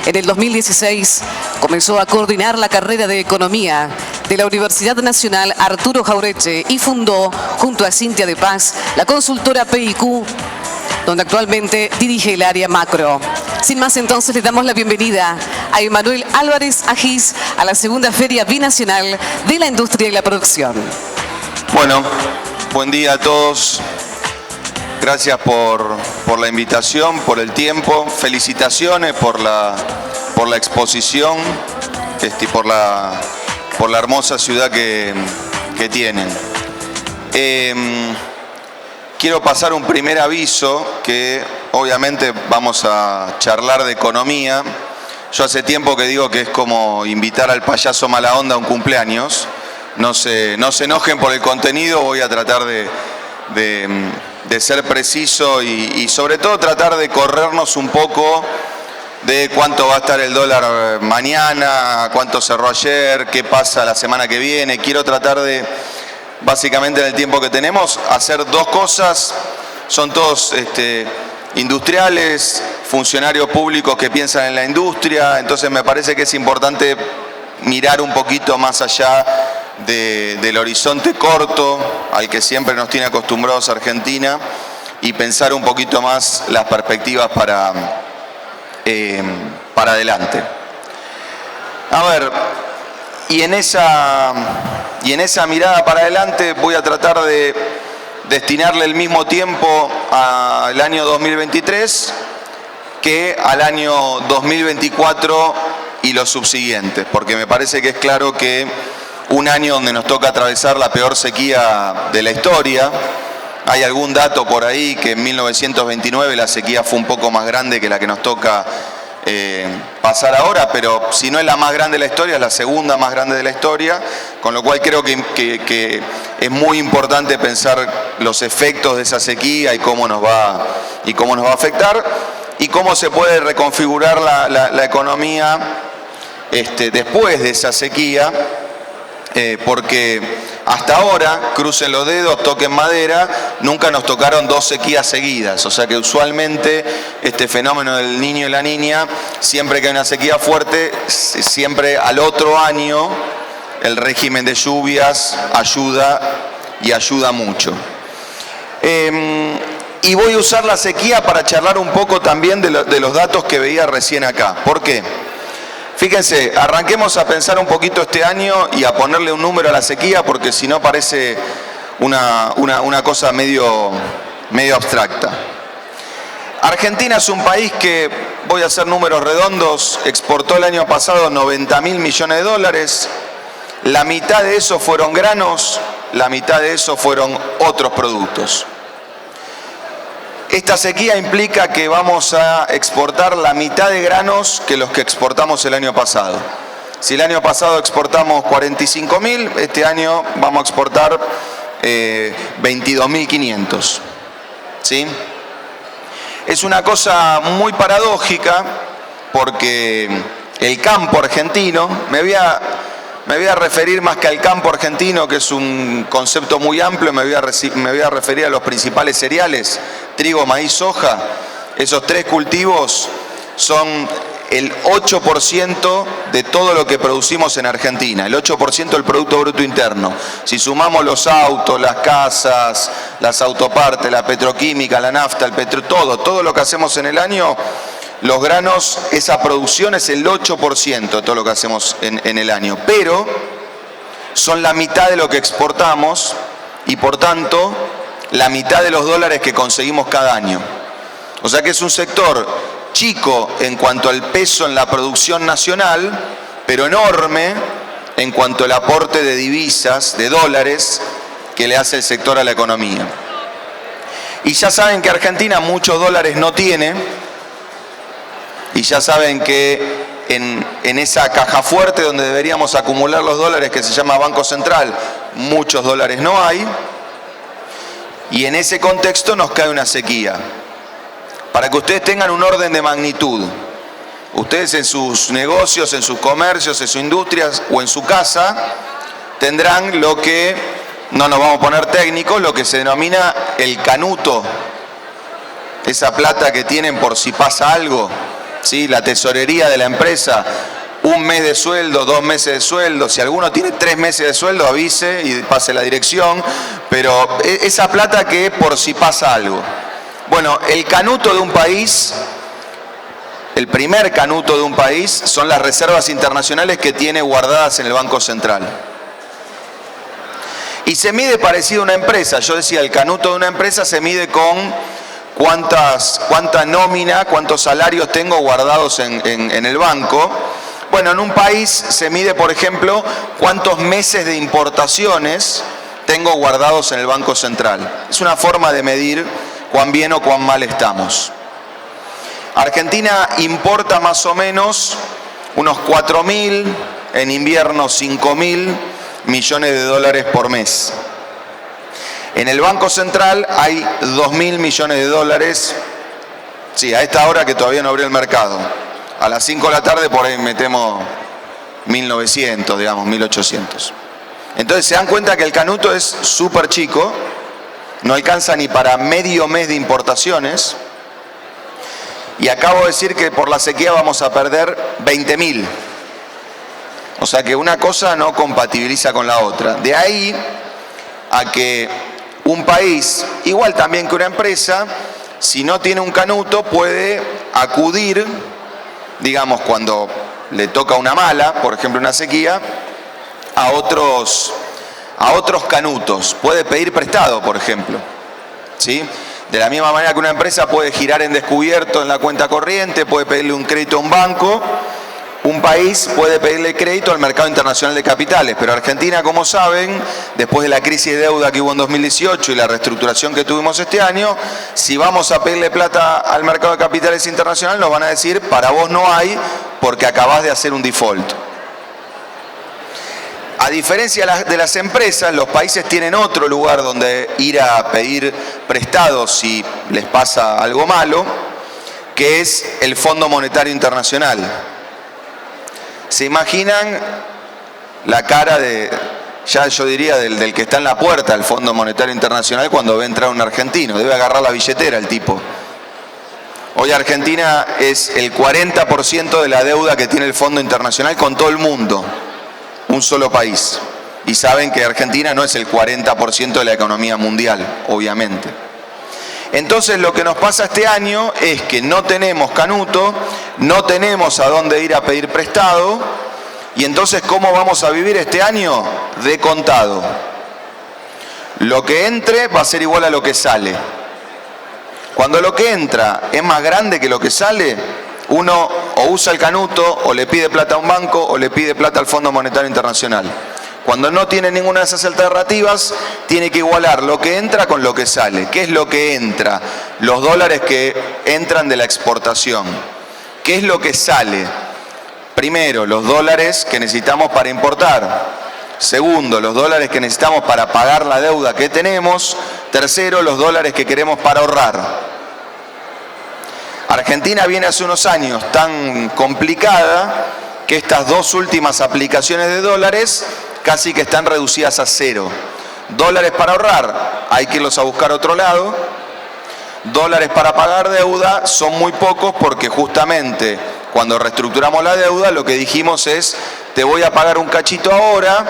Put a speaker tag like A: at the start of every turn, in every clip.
A: En el 2016 comenzó a coordinar la carrera de Economía de la Universidad Nacional Arturo Jauretche y fundó, junto a Cintia de Paz, la consultora PIQ, donde actualmente dirige el área macro. Sin más, entonces, le damos la bienvenida a Emanuel Álvarez Agis a la segunda Feria Binacional de la Industria y la Producción.
B: Bueno, buen día a todos. Gracias por la invitación, por el tiempo. Felicitaciones por la exposición y por la hermosa ciudad que tienen. Quiero pasar un primer aviso, que obviamente vamos a charlar de economía. Yo hace tiempo que digo que es como invitar al payaso mala onda a un cumpleaños. No se enojen por el contenido, voy a tratar de ser preciso y sobre todo tratar de corrernos un poco de cuánto va a estar el dólar mañana, cuánto cerró ayer, qué pasa la semana que viene. Quiero tratar de, básicamente en el tiempo que tenemos, hacer dos cosas. Son todos industriales, funcionarios públicos que piensan en la industria, entonces me parece que es importante mirar un poquito más allá del horizonte corto al que siempre nos tiene acostumbrados Argentina y pensar un poquito más las perspectivas para adelante. A ver, y en esa mirada para adelante voy a tratar de destinarle el mismo tiempo al año 2023 que al año 2024 y los subsiguientes, porque me parece que es claro que un año donde nos toca atravesar la peor sequía de la historia. Hay algún dato por ahí que en 1929 la sequía fue un poco más grande que la que nos toca pasar ahora, pero si no es la más grande de la historia, es la segunda más grande de la historia, con lo cual creo que es muy importante pensar los efectos de esa sequía y cómo nos va a afectar y cómo se puede reconfigurar la economía después de esa sequía. Porque hasta ahora, crucen los dedos, toquen madera, nunca nos tocaron dos sequías seguidas. O sea que usualmente este fenómeno del niño y la niña, siempre que hay una sequía fuerte, siempre al otro año el régimen de lluvias ayuda y ayuda mucho. Y voy a usar la sequía para charlar un poco también de los datos que veía recién acá. ¿Por qué? Fíjense, arranquemos a pensar un poquito este año y a ponerle un número a la sequía, porque si no parece una cosa medio abstracta. Argentina es un país que, voy a hacer números redondos, exportó el año pasado 90.000 millones de dólares. La mitad de eso fueron granos, la mitad de eso fueron otros productos. Esta sequía implica que vamos a exportar la mitad de granos que los que exportamos el año pasado. Si el año pasado exportamos 45.000, este año vamos a exportar 22.500. ¿Sí? Es una cosa muy paradójica porque el campo argentino, me voy a referir más que al campo argentino, que es un concepto muy amplio, me voy a referir a los principales cereales, trigo, maíz, soja. Esos tres cultivos son el 8% de todo lo que producimos en Argentina, el 8% del Producto Bruto Interno. Si sumamos los autos, las casas, las autopartes, la petroquímica, la nafta, el petróleo, todo lo que hacemos en el año, los granos, esa producción es el 8% de todo lo que hacemos en el año, pero son la mitad de lo que exportamos y por tanto la mitad de los dólares que conseguimos cada año. O sea que es un sector chico en cuanto al peso en la producción nacional, pero enorme en cuanto al aporte de divisas, de dólares, que le hace el sector a la economía. Y ya saben que Argentina muchos dólares no tiene. Y ya saben que en esa caja fuerte donde deberíamos acumular los dólares, que se llama Banco Central, muchos dólares no hay. Y en ese contexto nos cae una sequía. Para que ustedes tengan un orden de magnitud, ustedes en sus negocios, en sus comercios, en sus industrias o en su casa, tendrán lo que, no nos vamos a poner técnicos, lo que se denomina el canuto. Esa plata que tienen por si pasa algo. ¿sí? La tesorería de la empresa, 1 mes de sueldo, 2 meses de sueldo. Si alguno tiene 3 meses de sueldo, avise y pase la dirección. Pero esa plata que por si pasa algo. Bueno, el canuto de un país, el primer canuto de un país, son las reservas internacionales que tiene guardadas en el Banco Central. Y se mide parecido a una empresa. Yo decía, el canuto de una empresa se mide con cuánta nómina, cuántos salarios tengo guardados en el banco. Bueno, en un país se mide, por ejemplo, cuántos meses de importaciones tengo guardados en el Banco Central. Es una forma de medir cuán bien o cuán mal estamos. Argentina importa más o menos unos 4.000, en invierno 5.000 millones de dólares por mes. En el Banco Central hay 2.000 millones de dólares, sí, a esta hora que todavía no abrió el mercado. A las 5 de la tarde por ahí metemos 1.900, digamos, 1.800. Entonces se dan cuenta que el canuto es súper chico, no alcanza ni para medio mes de importaciones. Y acabo de decir que por la sequía vamos a perder 20.000. O sea que una cosa no compatibiliza con la otra. De ahí a que un país, igual también que una empresa, si no tiene un canuto puede acudir, digamos cuando le toca una mala, por ejemplo una sequía, a otros canutos. Puede pedir prestado, por ejemplo, ¿sí? De la misma manera que una empresa puede girar en descubierto en la cuenta corriente, puede pedirle un crédito a un banco, un país puede pedirle crédito al mercado internacional de capitales. Pero Argentina, como saben, después de la crisis de deuda que hubo en 2018 y la reestructuración que tuvimos este año, si vamos a pedirle plata al mercado de capitales internacional, nos van a decir, para vos no hay, porque acabás de hacer un default. A diferencia de las empresas, los países tienen otro lugar donde ir a pedir prestados si les pasa algo malo, que es el Fondo Monetario Internacional. ¿Se imaginan la cara de, ya yo diría, del que está en la puerta del Fondo Monetario Internacional cuando ve entrar un argentino? Debe agarrar la billetera el tipo. Hoy Argentina es el 40% de la deuda que tiene el Fondo Internacional con todo el mundo. Un solo país. Y saben que Argentina no es el 40% de la economía mundial, obviamente. Entonces lo que nos pasa este año es que no tenemos canuto, no tenemos a dónde ir a pedir prestado, y entonces ¿cómo vamos a vivir este año? De contado. Lo que entre va a ser igual a lo que sale. Cuando lo que entra es más grande que lo que sale, uno o usa el canuto, o le pide plata a un banco, o le pide plata al Fondo Monetario Internacional. Cuando no tiene ninguna de esas alternativas, tiene que igualar lo que entra con lo que sale. ¿Qué es lo que entra? Los dólares que entran de la exportación. ¿Qué es lo que sale? Primero, los dólares que necesitamos para importar. Segundo, los dólares que necesitamos para pagar la deuda que tenemos. Tercero, los dólares que queremos para ahorrar. Argentina viene hace unos años tan complicada que estas dos últimas aplicaciones de dólares casi que están reducidas a cero. Dólares para ahorrar, hay que irlos a buscar a otro lado. Dólares para pagar deuda son muy pocos porque justamente cuando reestructuramos la deuda lo que dijimos es te voy a pagar un cachito ahora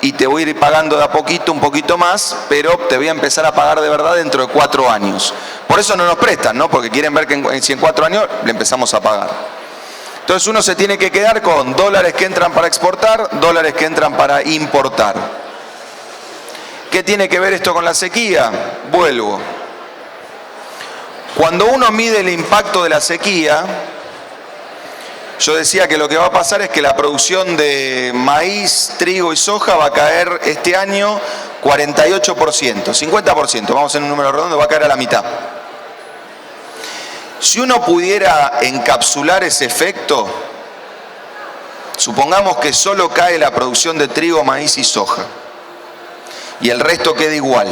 B: y te voy a ir pagando de a poquito, un poquito más, pero te voy a empezar a pagar de verdad dentro de 4 años. Por eso no nos prestan, ¿no? Porque quieren ver que si en 4 años le empezamos a pagar. Entonces uno se tiene que quedar con dólares que entran para exportar, dólares que entran para importar. ¿Qué tiene que ver esto con la sequía? Vuelvo. Cuando uno mide el impacto de la sequía, yo decía que lo que va a pasar es que la producción de maíz, trigo y soja va a caer este año 48%, 50%, vamos en un número redondo, va a caer a la mitad. Si uno pudiera encapsular ese efecto, supongamos que solo cae la producción de trigo, maíz y soja, y el resto queda igual.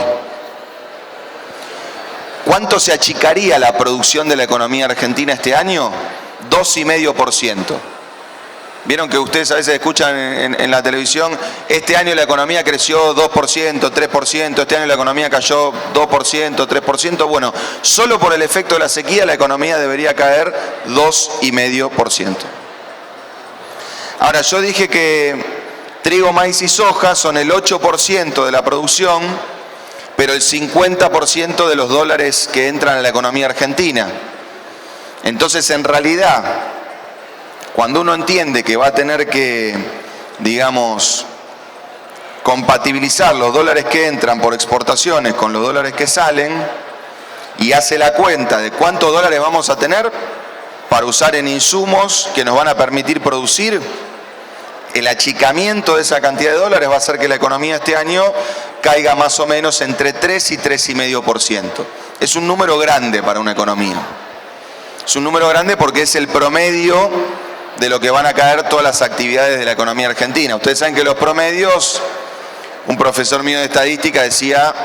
B: ¿Cuánto se achicaría la producción de la economía argentina este año? 2,5%. Vieron que ustedes a veces escuchan en la televisión, este año la economía creció 2%, 3%, este año la economía cayó 2%, 3%. Bueno, solo por el efecto de la sequía la economía debería caer 2,5%. Ahora, yo dije que trigo, maíz y soja son el 8% de la producción, pero el 50% de los dólares que entran a la economía argentina. Entonces, en realidad, cuando uno entiende que va a tener que, digamos, compatibilizar los dólares que entran por exportaciones con los dólares que salen, y hace la cuenta de cuántos dólares vamos a tener para usar en insumos que nos van a permitir producir, el achicamiento de esa cantidad de dólares va a hacer que la economía este año caiga más o menos entre 3 y 3,5%. Es un número grande para una economía. Es un número grande porque es el promedio de lo que van a caer todas las actividades de la economía argentina. Ustedes saben que los promedios, un profesor mío de estadística decía,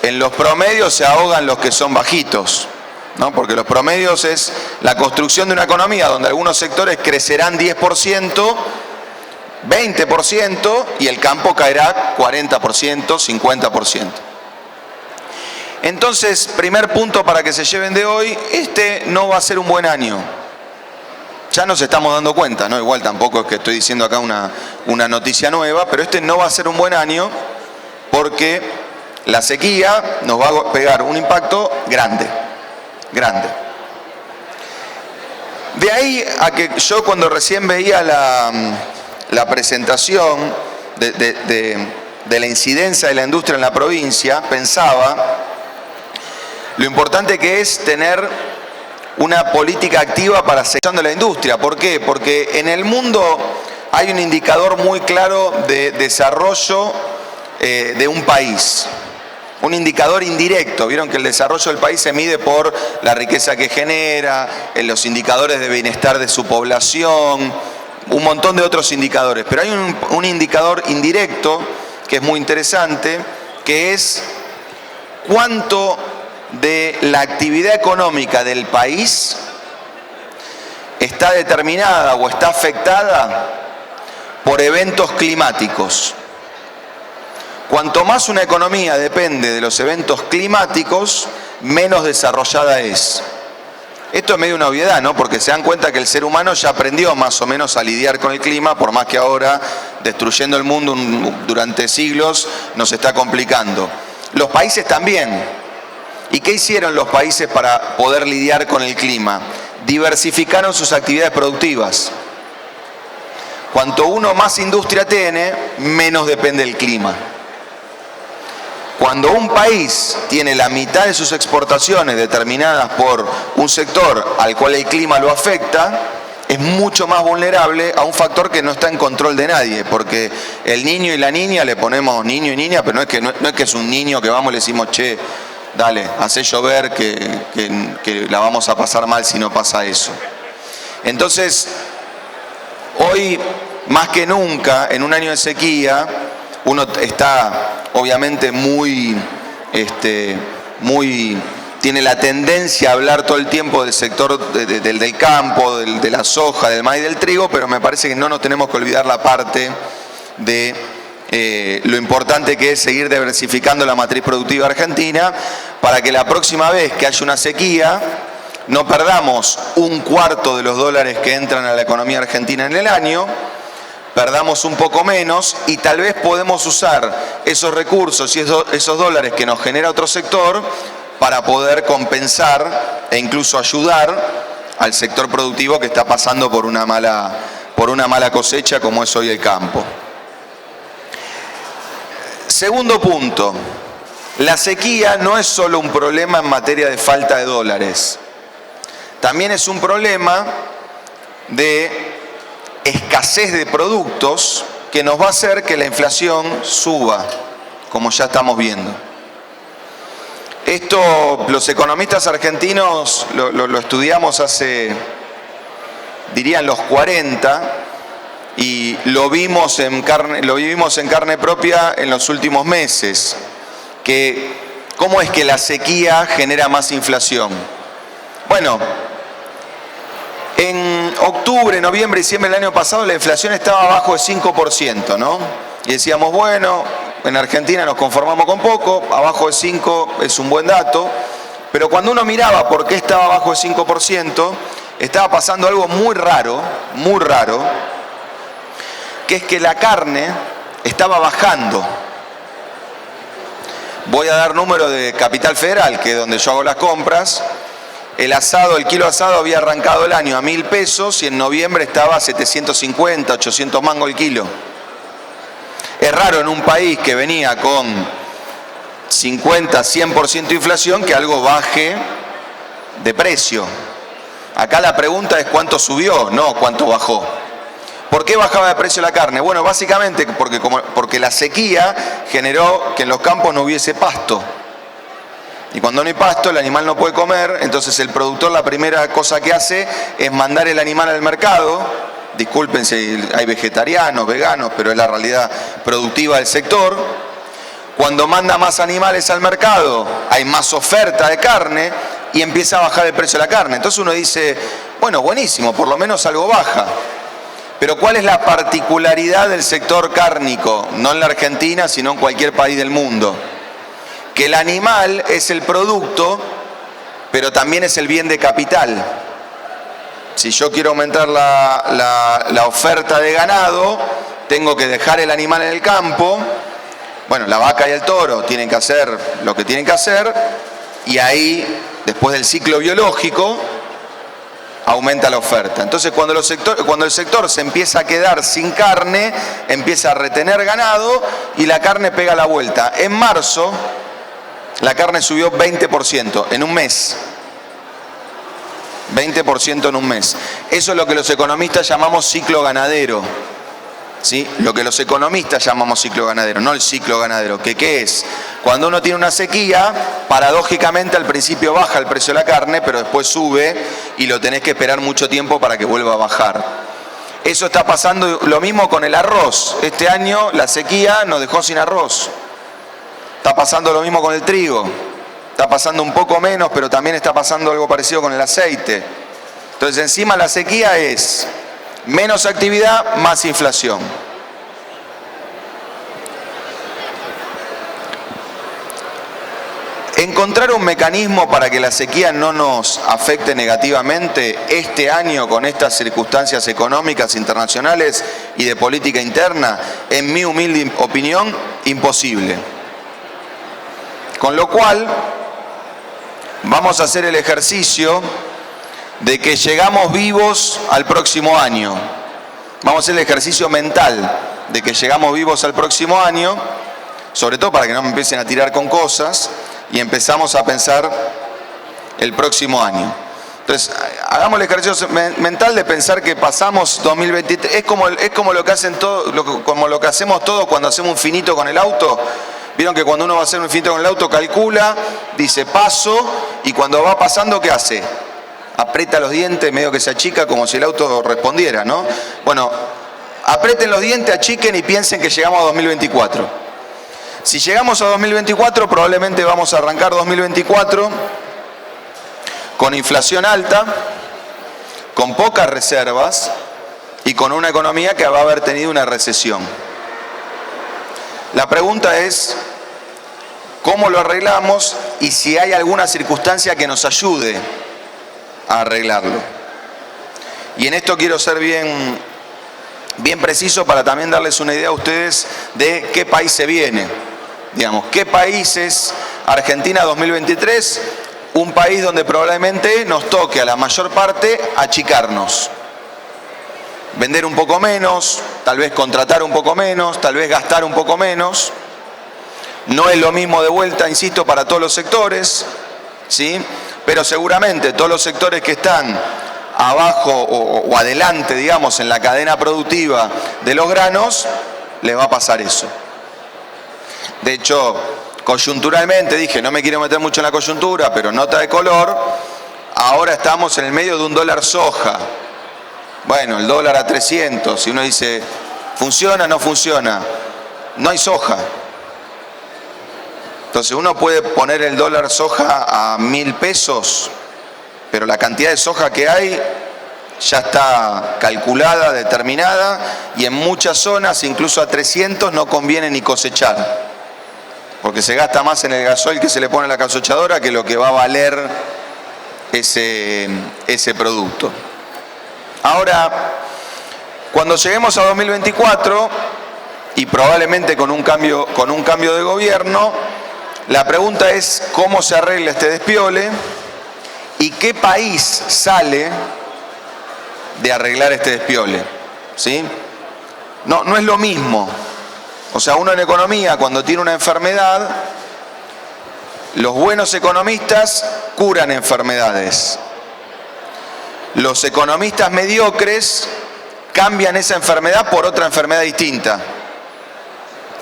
B: en los promedios se ahogan los que son bajitos, ¿no? Porque los promedios es la construcción de una economía donde algunos sectores crecerán 10%, 20% y el campo caerá 40%, 50%. Entonces, primer punto para que se lleven de hoy, este no va a ser un buen año. Ya nos estamos dando cuenta, ¿no? Igual tampoco es que estoy diciendo acá una noticia nueva, pero este no va a ser un buen año porque la sequía nos va a pegar un impacto grande, grande. De ahí a que yo cuando recién veía la presentación de la incidencia de la industria en la provincia, pensaba lo importante que es tener una política activa para seguir la industria. ¿Por qué? Porque en el mundo hay un indicador muy claro de desarrollo de un país. Un indicador indirecto. Vieron que el desarrollo del país se mide por la riqueza que genera, en los indicadores de bienestar de su población, un montón de otros indicadores. Pero hay un indicador indirecto que es muy interesante, que es cuánto de la actividad económica del país está determinada o está afectada por eventos climáticos. Cuanto más una economía depende de los eventos climáticos, menos desarrollada es. Esto es medio una obviedad, ¿no? Porque se dan cuenta que el ser humano ya aprendió más o menos a lidiar con el clima, por más que ahora, destruyendo el mundo durante siglos, nos está complicando. Los países también. ¿Y qué hicieron los países para poder lidiar con el clima? Diversificaron sus actividades productivas. Cuanto uno más industria tiene, menos depende del clima. Cuando un país tiene la mitad de sus exportaciones determinadas por un sector al cual el clima lo afecta, es mucho más vulnerable a un factor que no está en control de nadie, porque el niño y la niña, le ponemos niño y niña, pero no es que es un niño que vamos y le decimos, che, dale, hacé llover que la vamos a pasar mal si no pasa eso. Entonces, hoy, más que nunca, en un año de sequía, uno está obviamente tiene la tendencia a hablar todo el tiempo del sector del campo, de la soja, del maíz, del trigo, pero me parece que no nos tenemos que olvidar la parte de lo importante que es seguir diversificando la matriz productiva argentina para que la próxima vez que haya una sequía no perdamos un cuarto de los dólares que entran a la economía argentina en el año, perdamos un poco menos y tal vez podemos usar esos recursos y esos dólares que nos genera otro sector para poder compensar e incluso ayudar al sector productivo que está pasando por una mala cosecha como es hoy el campo. Segundo punto, la sequía no es solo un problema en materia de falta de dólares, también es un problema de escasez de productos que nos va a hacer que la inflación suba, como ya estamos viendo. Esto los economistas argentinos lo estudiamos hace, dirían los 40, y lo vivimos en carne propia en los últimos meses. ¿Cómo es que la sequía genera más inflación? Bueno, en octubre, noviembre, diciembre del año pasado la inflación estaba abajo de 5%, ¿no? Y decíamos, bueno, en Argentina nos conformamos con poco, abajo de 5 es un buen dato, pero cuando uno miraba por qué estaba abajo de 5%, estaba pasando algo muy raro, que es que la carne estaba bajando. Voy a dar número de Capital Federal, que es donde yo hago las compras. El kilo asado había arrancado el año a 1.000 pesos y en noviembre estaba a 750, 800 mangos el kilo. Es raro en un país que venía con 50, 100% de inflación que algo baje de precio. Acá la pregunta es cuánto subió, no cuánto bajó. ¿Por qué bajaba de precio la carne? Bueno, básicamente porque la sequía generó que en los campos no hubiese pasto. Y cuando no hay pasto, el animal no puede comer, entonces el productor la primera cosa que hace es mandar el animal al mercado. Disculpen si hay vegetarianos, veganos, pero es la realidad productiva del sector. Cuando manda más animales al mercado, hay más oferta de carne y empieza a bajar el precio de la carne. Entonces uno dice, bueno, buenísimo, por lo menos algo baja. Pero ¿cuál es la particularidad del sector cárnico? No en la Argentina, sino en cualquier país del mundo. Que el animal es el producto, pero también es el bien de capital. Si yo quiero aumentar la oferta de ganado, tengo que dejar el animal en el campo. Bueno, la vaca y el toro tienen que hacer lo que tienen que hacer, y ahí, después del ciclo biológico, aumenta la oferta. Entonces cuando el sector se empieza a quedar sin carne, empieza a retener ganado y la carne pega la vuelta. En marzo la carne subió 20% en un mes. 20% en un mes. Eso es lo que los economistas llamamos ciclo ganadero. ¿Sí? Lo que los economistas llamamos ciclo ganadero, no el ciclo ganadero. ¿Qué es? Cuando uno tiene una sequía, paradójicamente al principio baja el precio de la carne, pero después sube y lo tenés que esperar mucho tiempo para que vuelva a bajar. Eso está pasando lo mismo con el arroz. Este año la sequía nos dejó sin arroz. Está pasando lo mismo con el trigo. Está pasando un poco menos, pero también está pasando algo parecido con el aceite. Entonces encima la sequía es menos actividad, más inflación. Encontrar un mecanismo para que la sequía no nos afecte negativamente este año con estas circunstancias económicas internacionales y de política interna, en mi humilde opinión, imposible. Con lo cual, vamos a hacer el ejercicio de que llegamos vivos al próximo año. Vamos a hacer el ejercicio mental de que llegamos vivos al próximo año, sobre todo para que no me empiecen a tirar con cosas, y empezamos a pensar el próximo año. Entonces, hagamos el ejercicio mental de pensar que pasamos 2023, es como lo que hacen como lo que hacemos todos cuando hacemos un finito con el auto. Vieron que cuando uno va a hacer un finito con el auto calcula, dice paso, y cuando va pasando, ¿qué hace? Aprieta los dientes, medio que se achica como si el auto respondiera, ¿no? Bueno, aprieten los dientes, achiquen y piensen que llegamos a 2024. Si llegamos a 2024, probablemente vamos a arrancar 2024 con inflación alta, con pocas reservas y con una economía que va a haber tenido una recesión. La pregunta es, ¿cómo lo arreglamos? Y si hay alguna circunstancia que nos ayude a arreglarlo. Y en esto quiero ser bien preciso para también darles una idea a ustedes de qué país se viene. Digamos, ¿qué país es Argentina 2023? Un país donde probablemente nos toque a la mayor parte achicarnos. Vender un poco menos, tal vez contratar un poco menos, tal vez gastar un poco menos. No es lo mismo de vuelta, insisto, para todos los sectores, ¿sí? Pero seguramente todos los sectores que están abajo o adelante, digamos, en la cadena productiva de los granos, les va a pasar eso. De hecho, coyunturalmente, dije, no me quiero meter mucho en la coyuntura, pero nota de color, ahora estamos en el medio de un dólar soja. Bueno, el dólar a 300, si uno dice, ¿funciona o no funciona? No hay soja. Entonces uno puede poner el dólar soja a 1.000 pesos, pero la cantidad de soja que hay ya está calculada, determinada, y en muchas zonas, incluso a 300, no conviene ni cosechar, porque se gasta más en el gasoil que se le pone a la cosechadora que lo que va a valer ese producto. Ahora, cuando lleguemos a 2024, y probablemente con un cambio de gobierno, la pregunta es cómo se arregla este despiole y qué país sale de arreglar este despiole, ¿sí? No es lo mismo. O sea, uno en economía, cuando tiene una enfermedad, los buenos economistas curan enfermedades. Los economistas mediocres cambian esa enfermedad por otra enfermedad distinta.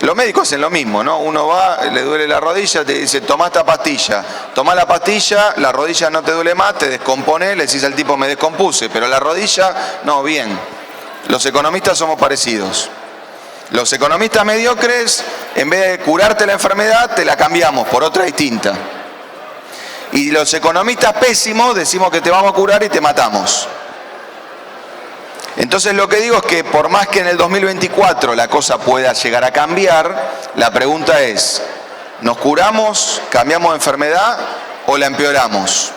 B: Los médicos hacen lo mismo, ¿no? Uno va, le duele la rodilla, te dice, tomá esta pastilla. Tomá la pastilla, la rodilla no te duele más, te descompone, le decís al tipo, me descompuse, pero la rodilla, no, bien. Los economistas somos parecidos. Los economistas mediocres, en vez de curarte la enfermedad, te la cambiamos por otra distinta. Y los economistas pésimos decimos que te vamos a curar y te matamos. Entonces lo que digo es que por más que en el 2024 la cosa pueda llegar a cambiar, la pregunta es, ¿nos curamos, cambiamos de enfermedad o la empeoramos?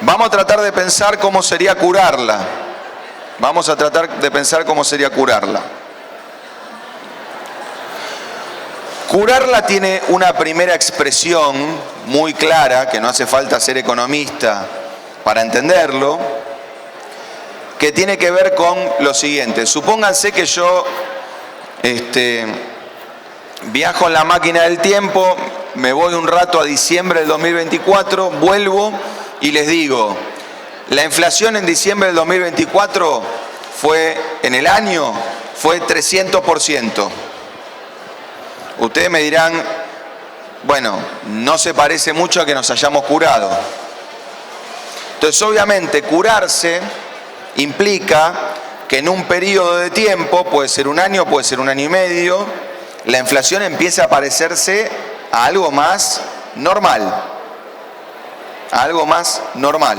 B: Vamos a tratar de pensar cómo sería curarla. Vamos a tratar de pensar cómo sería curarla. Curarla tiene una primera expresión muy clara, que no hace falta ser economista para entenderlo, que tiene que ver con lo siguiente. Supónganse que yo viajo en la máquina del tiempo, me voy un rato a diciembre del 2024, vuelvo y les digo, la inflación en diciembre del 2024 fue 300%. Ustedes me dirán, bueno, no se parece mucho a que nos hayamos curado. Entonces, obviamente, curarse implica que en un periodo de tiempo, puede ser un año, puede ser un año y medio, la inflación empieza a parecerse a algo más normal. A algo más normal.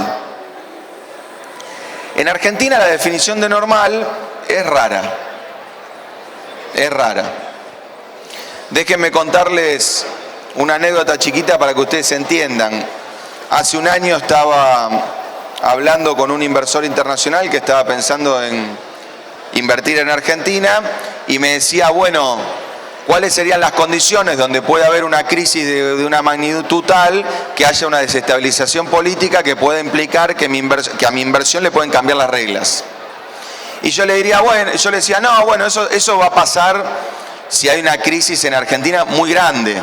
B: En Argentina la definición de normal es rara. Es rara. Déjenme contarles una anécdota chiquita para que ustedes entiendan. Hace un año estaba hablando con un inversor internacional que estaba pensando en invertir en Argentina y me decía, bueno, ¿cuáles serían las condiciones donde puede haber una crisis de una magnitud tal que haya una desestabilización política que pueda implicar que a mi inversión le pueden cambiar las reglas? Y yo le diría, bueno, yo le decía, no, bueno, eso va a pasar si hay una crisis en Argentina muy grande.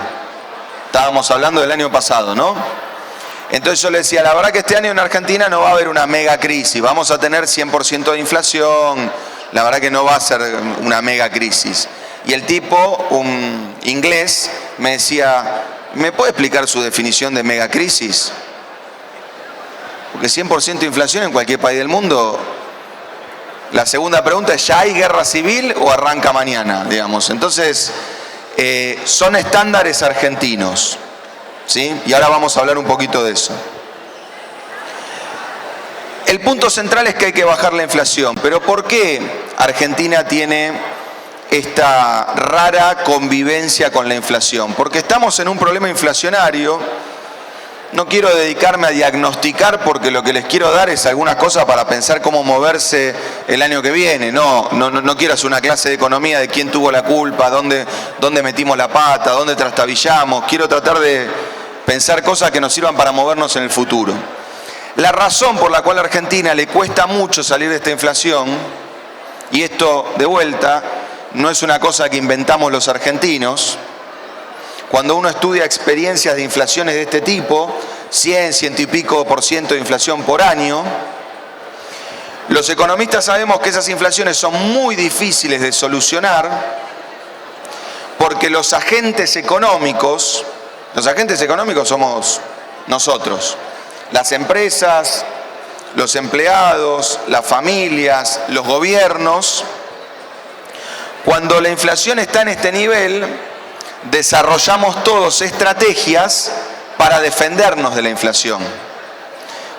B: Estábamos hablando del año pasado, ¿no? Entonces yo le decía, la verdad que este año en Argentina no va a haber una mega crisis, vamos a tener 100% de inflación, la verdad que no va a ser una mega crisis. Y el tipo, un inglés, me decía, ¿me puede explicar su definición de mega crisis? Porque 100% de inflación en cualquier país del mundo. La segunda pregunta es, ¿ya hay guerra civil o arranca mañana? Digamos. Entonces, son estándares argentinos, ¿sí? Y ahora vamos a hablar un poquito de eso. El punto central es que hay que bajar la inflación. Pero ¿por qué Argentina tiene esta rara convivencia con la inflación? Porque estamos en un problema inflacionario. No quiero dedicarme a diagnosticar porque lo que les quiero dar es algunas cosas para pensar cómo moverse el año que viene. No quiero hacer una clase de economía de quién tuvo la culpa, dónde metimos la pata, dónde trastabillamos. Quiero tratar de pensar cosas que nos sirvan para movernos en el futuro. La razón por la cual a Argentina le cuesta mucho salir de esta inflación, y esto de vuelta no es una cosa que inventamos los argentinos. Cuando uno estudia experiencias de inflaciones de este tipo, 100 y pico % de inflación por año, los economistas sabemos que esas inflaciones son muy difíciles de solucionar porque los agentes económicos somos nosotros, las empresas, los empleados, las familias, los gobiernos. Cuando la inflación está en este nivel, desarrollamos todos estrategias para defendernos de la inflación.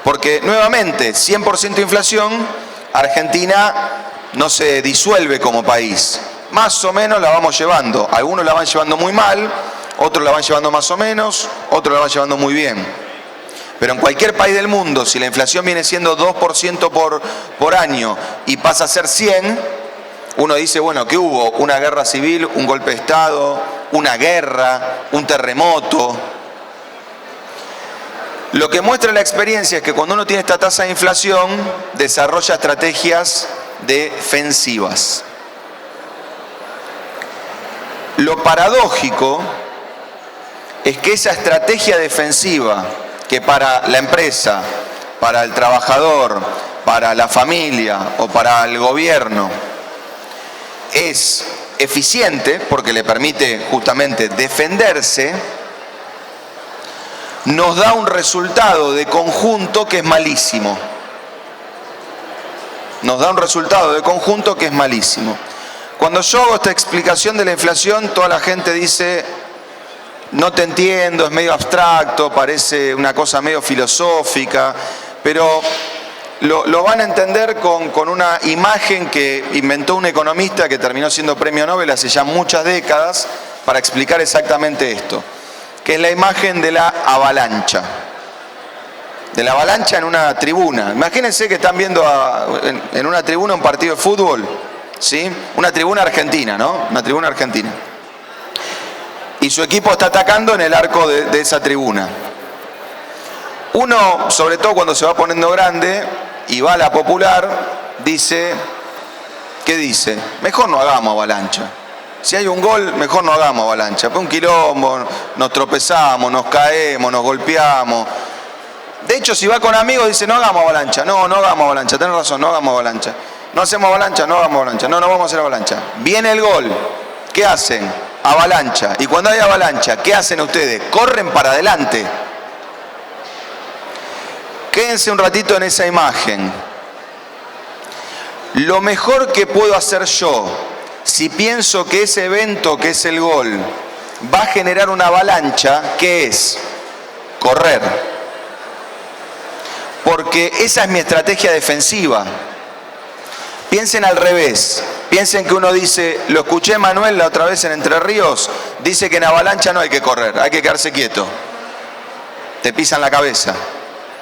B: Porque Porque, nuevamente, 100% inflación, Argentina no se disuelve como país. Más o menos la vamos llevando. Algunos la van llevando muy mal, otros la van llevando más o menos, otros la van llevando muy bien. Pero en cualquier país del mundo, si la inflación viene siendo 2% por año y pasa a ser 100, uno dice, bueno, ¿qué hubo? Una guerra civil, un golpe de Estado, una guerra, un terremoto. Lo que muestra la experiencia es que cuando uno tiene esta tasa de inflación, desarrolla estrategias defensivas. Lo paradójico es que esa estrategia defensiva, que para la empresa, para el trabajador, para la familia o para el gobierno es eficiente porque le permite justamente defenderse, nos da un resultado de conjunto que es malísimo. Nos da un resultado de conjunto que es malísimo. Cuando yo hago esta explicación de la inflación, toda la gente dice, no te entiendo, es medio abstracto, parece una cosa medio filosófica, pero lo van a entender con una imagen que inventó un economista que terminó siendo premio Nobel hace ya muchas décadas para explicar exactamente esto, que es la imagen de la avalancha. De la avalancha en una tribuna. Imagínense que están viendo en una tribuna un partido de fútbol, ¿sí? Una tribuna argentina, ¿no? Una tribuna argentina. Y su equipo está atacando en el arco de esa tribuna. Uno, sobre todo cuando se va poniendo grande y va a la popular, dice, ¿qué dice? Mejor no hagamos avalancha. Si hay un gol, mejor no hagamos avalancha. Pues un quilombo, nos tropezamos, nos caemos, nos golpeamos. De hecho, si va con amigos, dice, no hagamos avalancha. No hagamos avalancha, tenés razón, no hagamos avalancha. No hacemos avalancha, no hagamos avalancha. No vamos a hacer avalancha. Viene el gol, ¿qué hacen? Avalancha. Y cuando hay avalancha, ¿qué hacen ustedes? Corren para adelante. Quédense un ratito en esa imagen. Lo mejor que puedo hacer yo, si pienso que ese evento, que es el gol, va a generar una avalancha, ¿qué es? Correr. Porque esa es mi estrategia defensiva. Piensen al revés. Piensen que uno dice, lo escuché Manuel la otra vez en Entre Ríos, dice que en avalancha no hay que correr, hay que quedarse quieto. Te pisan la cabeza.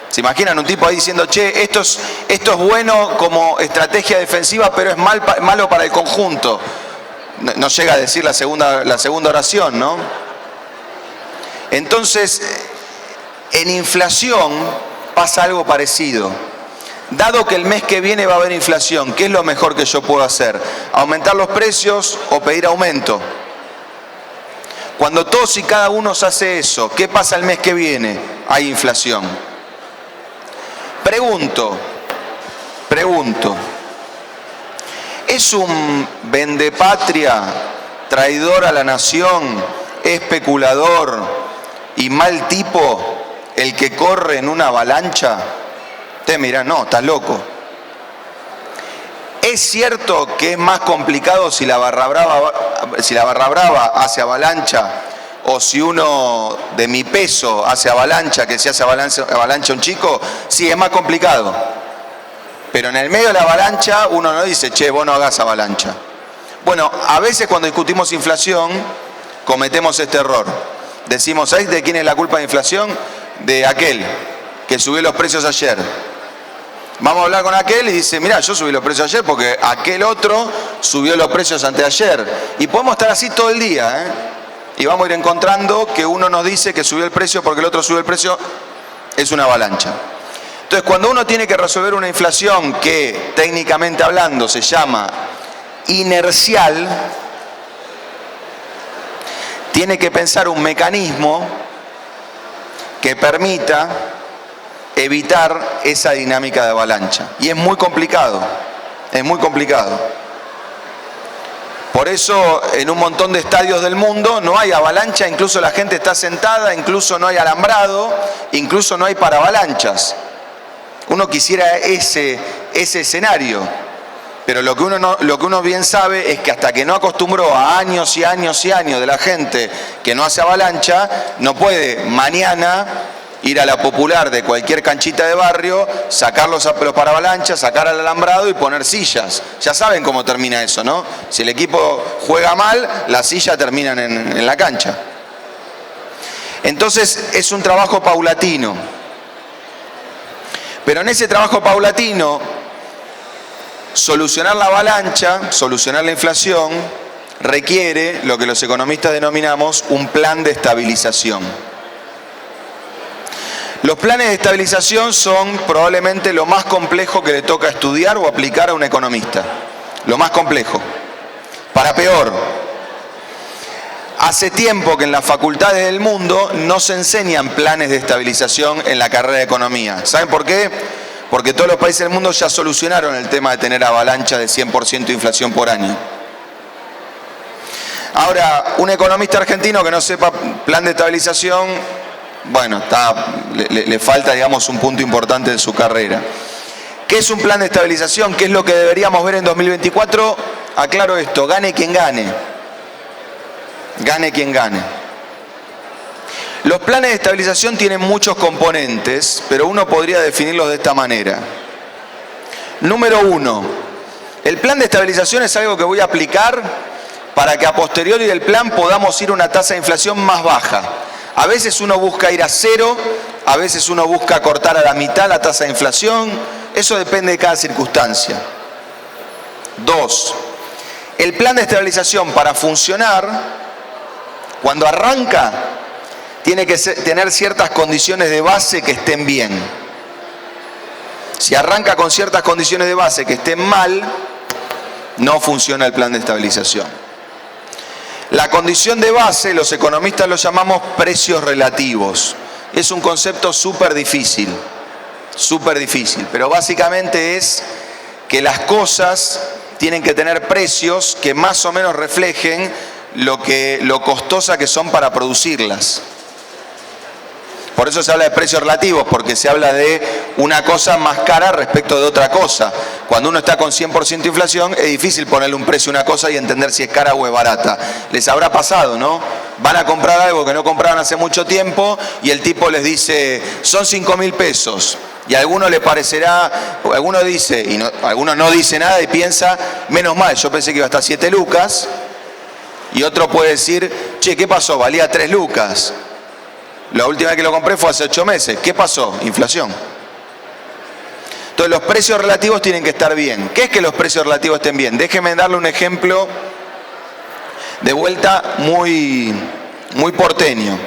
B: ¿Se imaginan un tipo ahí diciendo, che, esto es bueno como estrategia defensiva, pero es malo para el conjunto? No llega a decir la segunda oración, ¿no? Entonces, en inflación pasa algo parecido. Dado que el mes que viene va a haber inflación, ¿qué es lo mejor que yo puedo hacer? ¿Aumentar los precios o pedir aumento? Cuando todos y cada uno se hace eso, ¿qué pasa el mes que viene? Hay inflación. Pregunto, ¿es un vendepatria, traidor a la nación, especulador y mal tipo el que corre en una avalancha? Usted mirá, no, estás loco. ¿Es cierto que es más complicado si la barra brava hace avalancha o si uno de mi peso hace avalancha que si hace avalancha un chico? Sí, es más complicado. Pero en el medio de la avalancha uno no dice, che, vos no hagas avalancha. Bueno, a veces cuando discutimos inflación cometemos este error. Decimos, ¿sabés de quién es la culpa de inflación? De aquel que subió los precios ayer. Vamos a hablar con aquel y dice, mirá, yo subí los precios ayer porque aquel otro subió los precios anteayer. Y podemos estar así todo el día, ¿eh? Y vamos a ir encontrando que uno nos dice que subió el precio porque el otro subió el precio, es una avalancha. Entonces, cuando uno tiene que resolver una inflación que, técnicamente hablando, se llama inercial, tiene que pensar un mecanismo que permita evitar esa dinámica de avalancha. Y es muy complicado, es muy complicado. Por eso en un montón de estadios del mundo no hay avalancha, incluso la gente está sentada, incluso no hay alambrado, incluso no hay paravalanchas. Uno quisiera ese escenario, pero lo que uno bien sabe es que hasta que no acostumbró a años y años y años de la gente que no hace avalancha, no puede mañana ir a la Popular de cualquier canchita de barrio, sacar los paravalanchas, sacar al alambrado y poner sillas. Ya saben cómo termina eso, ¿no? Si el equipo juega mal, las sillas terminan en la cancha. Entonces es un trabajo paulatino. Pero en ese trabajo paulatino, solucionar la avalancha, solucionar la inflación, requiere lo que los economistas denominamos un plan de estabilización. Los planes de estabilización son probablemente lo más complejo que le toca estudiar o aplicar a un economista. Lo más complejo. Para peor. Hace tiempo que en las facultades del mundo no se enseñan planes de estabilización en la carrera de economía. ¿Saben por qué? Porque todos los países del mundo ya solucionaron el tema de tener avalancha de 100% de inflación por año. Ahora, un economista argentino que no sepa plan de estabilización, bueno, le falta, digamos, un punto importante de su carrera. ¿Qué es un plan de estabilización? ¿Qué es lo que deberíamos ver en 2024? Aclaro esto, gane quien gane. Gane quien gane. Los planes de estabilización tienen muchos componentes, pero uno podría definirlos de esta manera. Número 1, el plan de estabilización es algo que voy a aplicar para que a posteriori del plan podamos ir a una tasa de inflación más baja. A veces uno busca ir a cero, a veces uno busca cortar a la mitad la tasa de inflación, eso depende de cada circunstancia. 2, el plan de estabilización para funcionar, cuando arranca, tiene que tener ciertas condiciones de base que estén bien. Si arranca con ciertas condiciones de base que estén mal, no funciona el plan de estabilización. La condición de base, los economistas lo llamamos precios relativos. Es un concepto súper difícil, pero básicamente es que las cosas tienen que tener precios que más o menos reflejen lo costosas que son para producirlas. Por eso se habla de precios relativos, porque se habla de una cosa más cara respecto de otra cosa. Cuando uno está con 100% de inflación, es difícil ponerle un precio a una cosa y entender si es cara o es barata. Les habrá pasado, ¿no? Van a comprar algo que no compraban hace mucho tiempo y el tipo les dice, son 5.000 pesos. Y a alguno le parecerá, alguno dice, y no, alguno no dice nada y piensa, menos mal, yo pensé que iba a estar 7 lucas. Y otro puede decir, che, ¿qué pasó? Valía 3 lucas. La última vez que lo compré fue hace 8 meses. ¿Qué pasó? Inflación. Entonces los precios relativos tienen que estar bien. ¿Qué es que los precios relativos estén bien? Déjenme darle un ejemplo de vuelta muy porteño.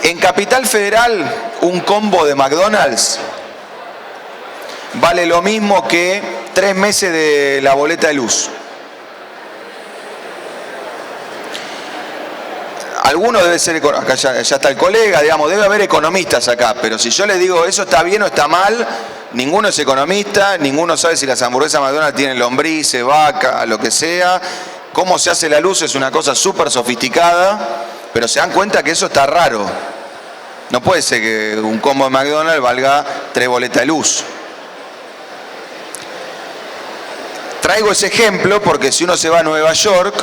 B: En Capital Federal, un combo de McDonald's vale lo mismo que 3 meses de la boleta de luz. Alguno debe ser, acá ya está el colega, digamos, debe haber economistas acá, pero si yo les digo eso está bien o está mal, ninguno es economista, ninguno sabe si las hamburguesas McDonald's tienen lombrices, vaca, lo que sea. Cómo se hace la luz es una cosa súper sofisticada, pero se dan cuenta que eso está raro. No puede ser que un combo de McDonald's valga 3 boletas de luz. Traigo ese ejemplo porque si uno se va a Nueva York,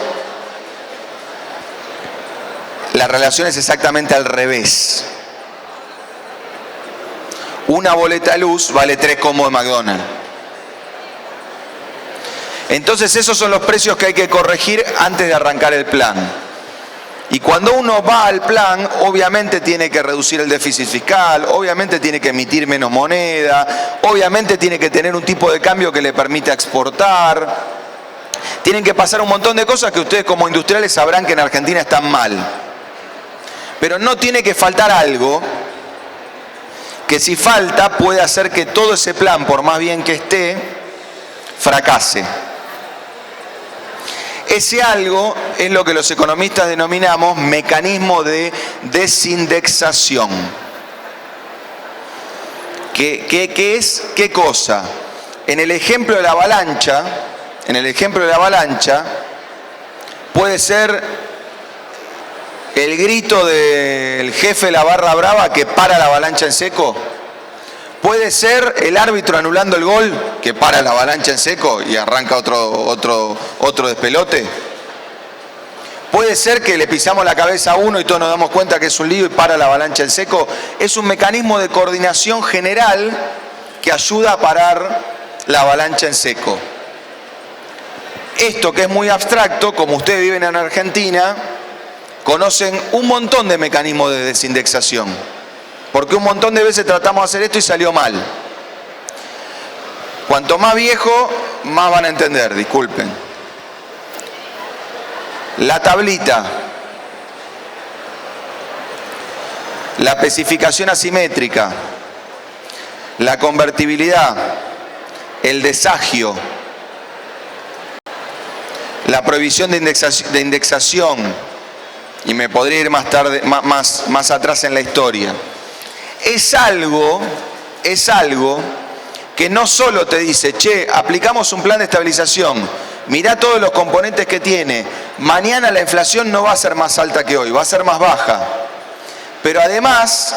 B: la relación es exactamente al revés. Una boleta de luz vale 3 combos de McDonald's. Entonces esos son los precios que hay que corregir antes de arrancar el plan. Y cuando uno va al plan, obviamente tiene que reducir el déficit fiscal, obviamente tiene que emitir menos moneda, obviamente tiene que tener un tipo de cambio que le permita exportar. Tienen que pasar un montón de cosas que ustedes como industriales sabrán que en Argentina están mal. Pero no tiene que faltar algo que si falta puede hacer que todo ese plan, por más bien que esté, fracase. Ese algo es lo que los economistas denominamos mecanismo de desindexación. ¿Qué es? ¿Qué cosa? En el ejemplo de la avalancha, puede ser el grito del jefe de la barra brava que para la avalancha en seco. Puede ser el árbitro anulando el gol que para la avalancha en seco y arranca otro despelote. Puede ser que le pisamos la cabeza a uno y todos nos damos cuenta que es un lío y para la avalancha en seco. Es un mecanismo de coordinación general que ayuda a parar la avalancha en seco. Esto que es muy abstracto, como ustedes viven en Argentina, conocen un montón de mecanismos de desindexación. Porque un montón de veces tratamos de hacer esto y salió mal. Cuanto más viejo, más van a entender, disculpen. La tablita, la especificación asimétrica, la convertibilidad, el desagio, la prohibición de indexación, y me podría ir más tarde, más atrás en la historia. Es algo que no solo te dice, che, aplicamos un plan de estabilización, mirá todos los componentes que tiene, mañana la inflación no va a ser más alta que hoy, va a ser más baja. Pero además,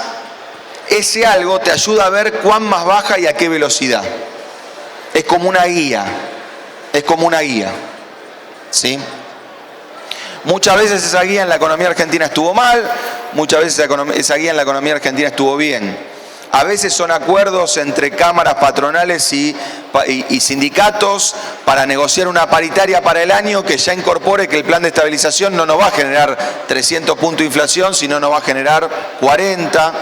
B: ese algo te ayuda a ver cuán más baja y a qué velocidad. Es como una guía, ¿sí? Muchas veces esa guía en la economía argentina estuvo mal, muchas veces esa guía en la economía argentina estuvo bien. A veces son acuerdos entre cámaras patronales y sindicatos para negociar una paritaria para el año que ya incorpore que el plan de estabilización no nos va a generar 300 puntos de inflación, sino nos va a generar 40.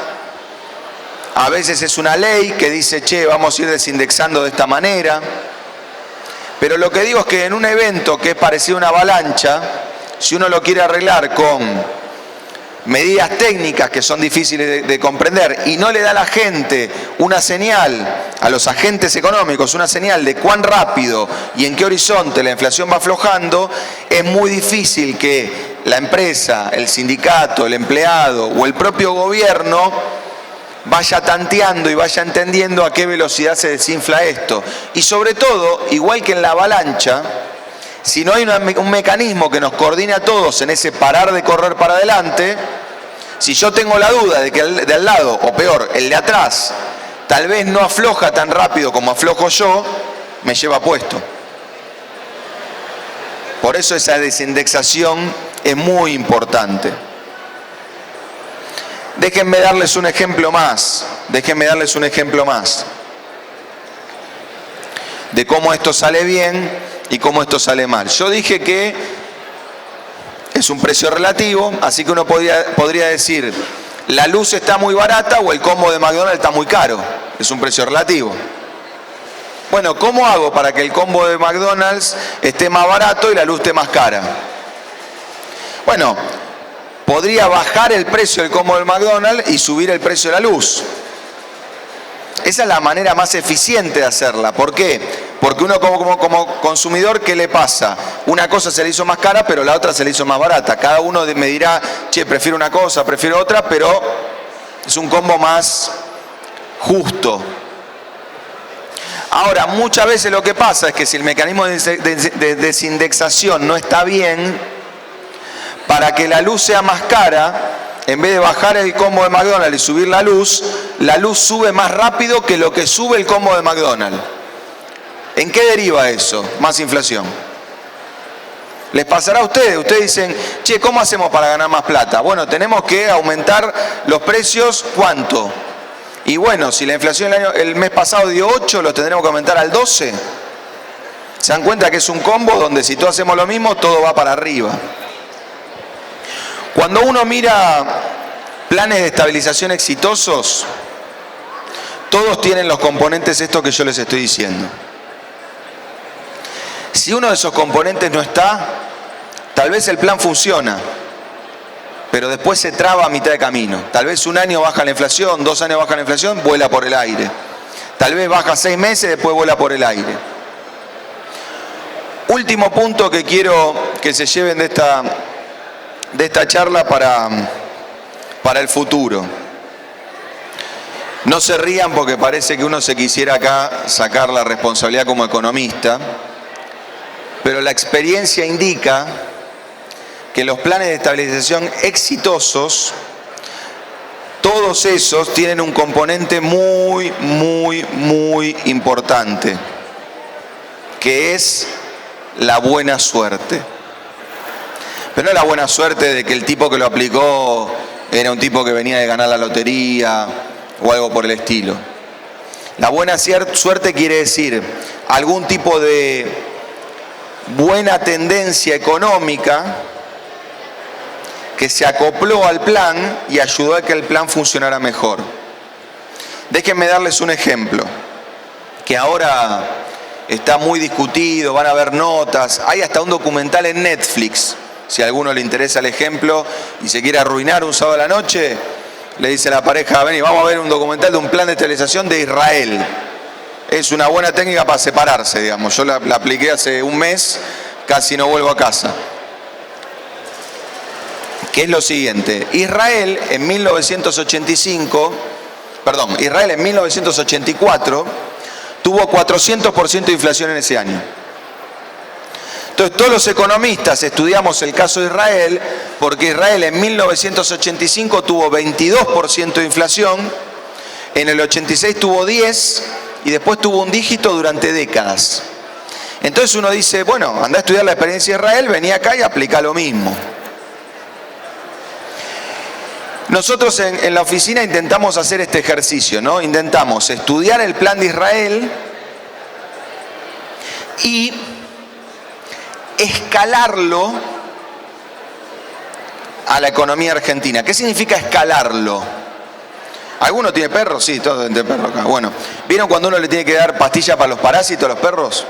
B: A veces es una ley que dice, che, vamos a ir desindexando de esta manera. Pero lo que digo es que en un evento que es parecido a una avalancha, si uno lo quiere arreglar con medidas técnicas que son difíciles de comprender y no le da a la gente una señal, a los agentes económicos, una señal de cuán rápido y en qué horizonte la inflación va aflojando, es muy difícil que la empresa, el sindicato, el empleado o el propio gobierno vaya tanteando y vaya entendiendo a qué velocidad se desinfla esto. Y sobre todo, igual que en la avalancha, si no hay un mecanismo que nos coordine a todos en ese parar de correr para adelante, si yo tengo la duda de que el de al lado, o peor, el de atrás, tal vez no afloja tan rápido como aflojo yo, me lleva puesto. Por eso esa desindexación es muy importante. Déjenme darles un ejemplo más, de cómo esto sale bien y cómo esto sale mal. Yo dije que es un precio relativo, así que uno podría decir, la luz está muy barata o el combo de McDonald's está muy caro. Es un precio relativo. Bueno, ¿cómo hago para que el combo de McDonald's esté más barato y la luz esté más cara? Bueno, podría bajar el precio del combo del McDonald's y subir el precio de la luz. Esa es la manera más eficiente de hacerla. ¿Por qué? Porque uno como consumidor, ¿qué le pasa? Una cosa se le hizo más cara, pero la otra se le hizo más barata. Cada uno me dirá, che, prefiero una cosa, prefiero otra, pero es un combo más justo. Ahora, muchas veces lo que pasa es que si el mecanismo de desindexación no está bien, para que la luz sea más cara, en vez de bajar el combo de McDonald's y subir la luz sube más rápido que lo que sube el combo de McDonald's. ¿En qué deriva eso? Más inflación. ¿Les pasará a ustedes? Ustedes dicen, che, ¿cómo hacemos para ganar más plata? Bueno, tenemos que aumentar los precios, ¿cuánto? Y bueno, si la inflación el mes pasado dio 8, los tendremos que aumentar al 12. ¿Se dan cuenta que es un combo donde si todos hacemos lo mismo, todo va para arriba? Cuando uno mira planes de estabilización exitosos, todos tienen los componentes estos que yo les estoy diciendo. Si uno de esos componentes no está, tal vez el plan funciona, pero después se traba a mitad de camino. Tal vez un año baja la inflación, 2 años baja la inflación, vuela por el aire. Tal vez baja 6 meses, después vuela por el aire. Último punto que quiero que se lleven de esta charla para el futuro. No se rían porque parece que uno se quisiera acá sacar la responsabilidad como economista, pero la experiencia indica que los planes de estabilización exitosos, todos esos tienen un componente muy, muy, muy importante, que es la buena suerte. Pero no es la buena suerte de que el tipo que lo aplicó era un tipo que venía de ganar la lotería o algo por el estilo. La buena suerte quiere decir algún tipo de buena tendencia económica que se acopló al plan y ayudó a que el plan funcionara mejor. Déjenme darles un ejemplo, que ahora está muy discutido, van a ver notas, hay hasta un documental en Netflix, si a alguno le interesa el ejemplo y se quiere arruinar un sábado a la noche, le dice a la pareja, vení, vamos a ver un documental de un plan de estabilización de Israel. Es una buena técnica para separarse, digamos. Yo la apliqué hace un mes, casi no vuelvo a casa. Que es lo siguiente, Israel en 1984 tuvo 400% de inflación en ese año. Entonces todos los economistas estudiamos el caso de Israel porque Israel en 1985 tuvo 22% de inflación, en el 86 tuvo 10% y después tuvo un dígito durante décadas. Entonces uno dice, bueno, anda a estudiar la experiencia de Israel, vení acá y aplica lo mismo. Nosotros en la oficina intentamos hacer este ejercicio, ¿no? Intentamos estudiar el plan de Israel y escalarlo a la economía argentina. ¿Qué significa escalarlo? ¿Alguno tiene perros? Sí, todos tienen perros acá. Bueno, ¿vieron cuando uno le tiene que dar pastillas para los parásitos a los perros?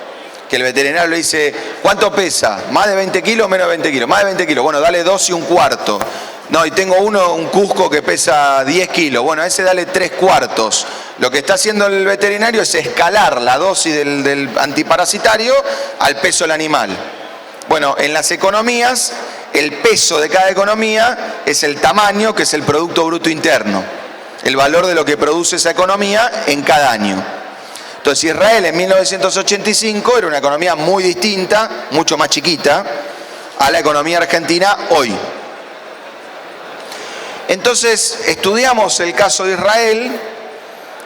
B: Que el veterinario le dice, ¿cuánto pesa? ¿Más de 20 kilos o menos de 20 kilos? Más de 20 kilos. Bueno, dale 2 1/4. No, y tengo un Cusco que pesa 10 kilos. Bueno, a ese dale 3/4. Lo que está haciendo el veterinario es escalar la dosis del antiparasitario al peso del animal. Bueno, en las economías, el peso de cada economía es el tamaño, que es el Producto Bruto Interno. El valor de lo que produce esa economía en cada año. Entonces, Israel en 1985 era una economía muy distinta, mucho más chiquita, a la economía argentina hoy. Entonces, estudiamos el caso de Israel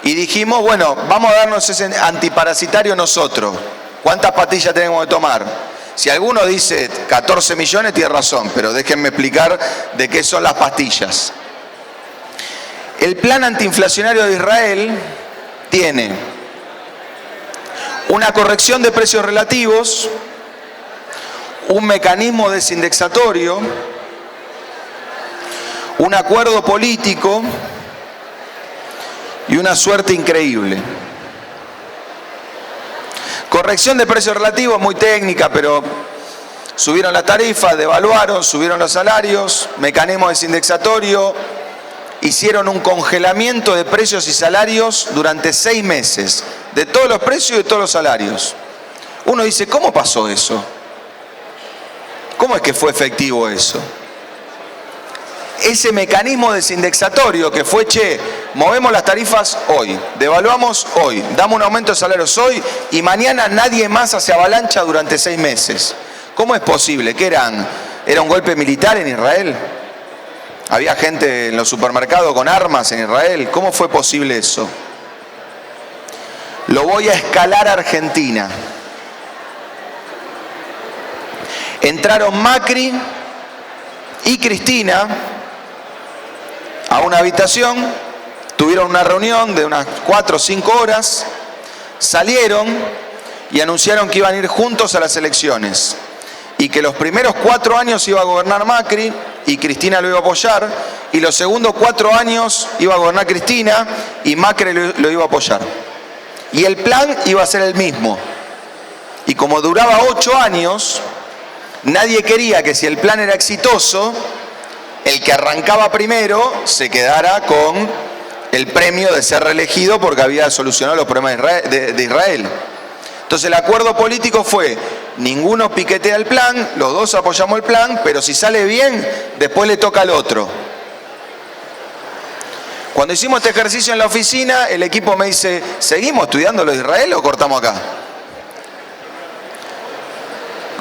B: y dijimos, bueno, vamos a darnos ese antiparasitario nosotros. ¿Cuántas pastillas tenemos que tomar? Si alguno dice 14 millones, tiene razón, pero déjenme explicar de qué son las pastillas. El plan antiinflacionario de Israel tiene una corrección de precios relativos, un mecanismo desindexatorio, un acuerdo político y una suerte increíble. Corrección de precios relativos, muy técnica, pero subieron las tarifas, devaluaron, subieron los salarios, mecanismo desindexatorio, hicieron un congelamiento de precios y salarios durante 6 meses, de todos los precios y de todos los salarios. Uno dice, ¿cómo pasó eso? ¿Cómo es que fue efectivo eso? Ese mecanismo desindexatorio que fue, movemos las tarifas hoy, devaluamos hoy, damos un aumento de salarios hoy y mañana nadie más hace avalancha durante 6 meses. ¿Cómo es posible? ¿Qué eran? ¿Era un golpe militar en Israel? ¿Había gente en los supermercados con armas en Israel? ¿Cómo fue posible eso? Lo voy a escalar a Argentina. Entraron Macri y Cristina a una habitación, tuvieron una reunión de unas 4 o 5 horas, salieron y anunciaron que iban a ir juntos a las elecciones y que los primeros 4 años iba a gobernar Macri y Cristina lo iba a apoyar y los segundos 4 años iba a gobernar Cristina y Macri lo iba a apoyar. Y el plan iba a ser el mismo. Y como duraba 8 años, nadie quería que si el plan era exitoso, el que arrancaba primero se quedara con el premio de ser reelegido porque había solucionado los problemas de Israel. Entonces el acuerdo político fue, ninguno piquetea el plan, los dos apoyamos el plan, pero si sale bien, después le toca al otro. Cuando hicimos este ejercicio en la oficina, el equipo me dice, ¿seguimos estudiando lo de Israel o cortamos acá?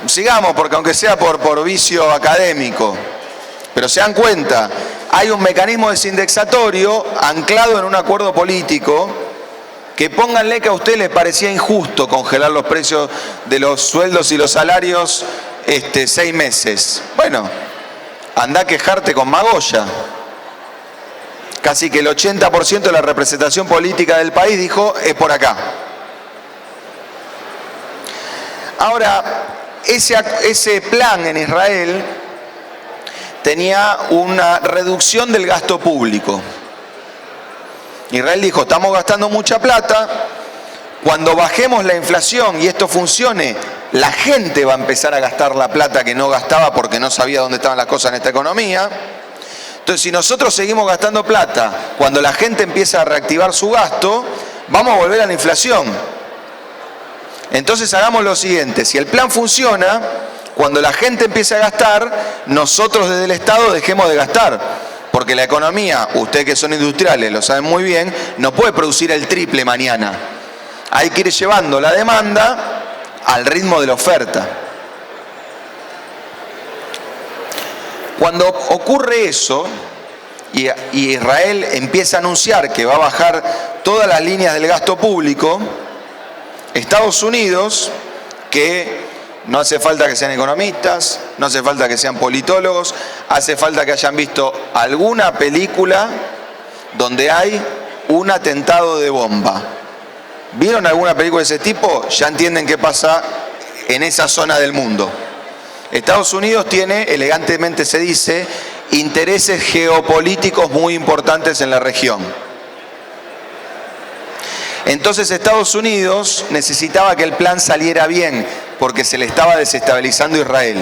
B: Sigamos, porque aunque sea por vicio académico. Pero se dan cuenta, hay un mecanismo desindexatorio anclado en un acuerdo político que pónganle que a usted les parecía injusto congelar los precios de los sueldos y los salarios 6 meses. Bueno, andá a quejarte con Magoya. Casi que el 80% de la representación política del país dijo, es por acá. Ahora, ese plan en Israel tenía una reducción del gasto público. Israel dijo, estamos gastando mucha plata, cuando bajemos la inflación y esto funcione, la gente va a empezar a gastar la plata que no gastaba porque no sabía dónde estaban las cosas en esta economía. Entonces, si nosotros seguimos gastando plata, cuando la gente empieza a reactivar su gasto, vamos a volver a la inflación. Entonces hagamos lo siguiente, si el plan funciona, cuando la gente empiece a gastar, nosotros desde el Estado dejemos de gastar. Porque la economía, ustedes que son industriales lo saben muy bien, no puede producir el triple mañana. Hay que ir llevando la demanda al ritmo de la oferta. Cuando ocurre eso, y Israel empieza a anunciar que va a bajar todas las líneas del gasto público, Estados Unidos, que no hace falta que sean economistas, no hace falta que sean politólogos, hace falta que hayan visto alguna película donde hay un atentado de bomba. ¿Vieron alguna película de ese tipo? Ya entienden qué pasa en esa zona del mundo. Estados Unidos tiene, elegantemente se dice, intereses geopolíticos muy importantes en la región. Entonces Estados Unidos necesitaba que el plan saliera bien, porque se le estaba desestabilizando Israel,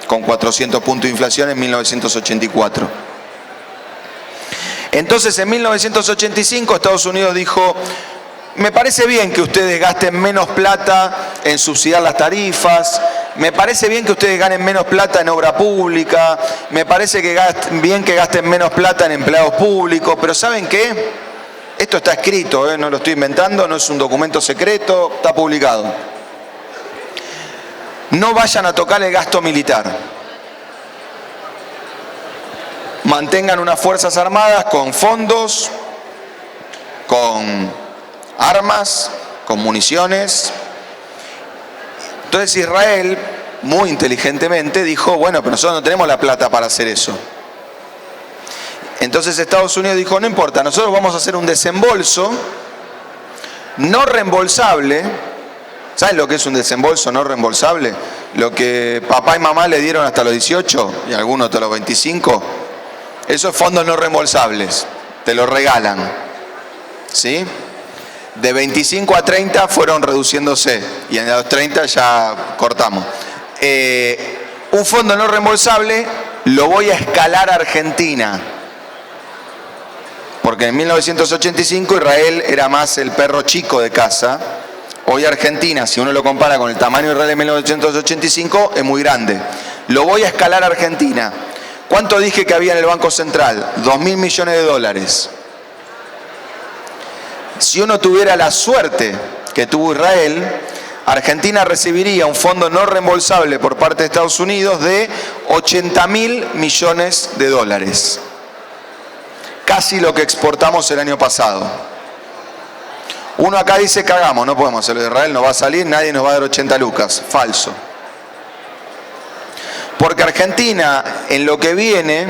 B: con 400 puntos de inflación en 1984. Entonces en 1985 Estados Unidos dijo, me parece bien que ustedes gasten menos plata en subsidiar las tarifas, me parece bien que ustedes ganen menos plata en obra pública, me parece bien que gasten menos plata en empleados públicos, pero ¿saben qué? Esto está escrito, no lo estoy inventando, no es un documento secreto, está publicado. No vayan a tocar el gasto militar. Mantengan unas fuerzas armadas con fondos, con armas, con municiones. Entonces Israel, muy inteligentemente, dijo, bueno, pero nosotros no tenemos la plata para hacer eso. Entonces Estados Unidos dijo, no importa, nosotros vamos a hacer un desembolso no reembolsable. ¿Saben lo que es un desembolso no reembolsable? Lo que papá y mamá le dieron hasta los 18 y algunos hasta los 25. Esos fondos no reembolsables, te los regalan. ¿Sí? De 25 a 30 fueron reduciéndose y en los 30 ya cortamos. Un fondo no reembolsable lo voy a escalar a Argentina. Porque en 1985 Israel era más el perro chico de casa. Hoy Argentina, si uno lo compara con el tamaño de Israel en 1985, es muy grande. Lo voy a escalar a Argentina. ¿Cuánto dije que había en el Banco Central? 2.000 millones de dólares. Si uno tuviera la suerte que tuvo Israel, Argentina recibiría un fondo no reembolsable por parte de Estados Unidos de 80.000 millones de dólares. Casi lo que exportamos el año pasado. Uno acá dice cagamos, no podemos hacerlo de Israel, no va a salir, nadie nos va a dar 80 lucas. Falso. Porque Argentina, en lo que viene,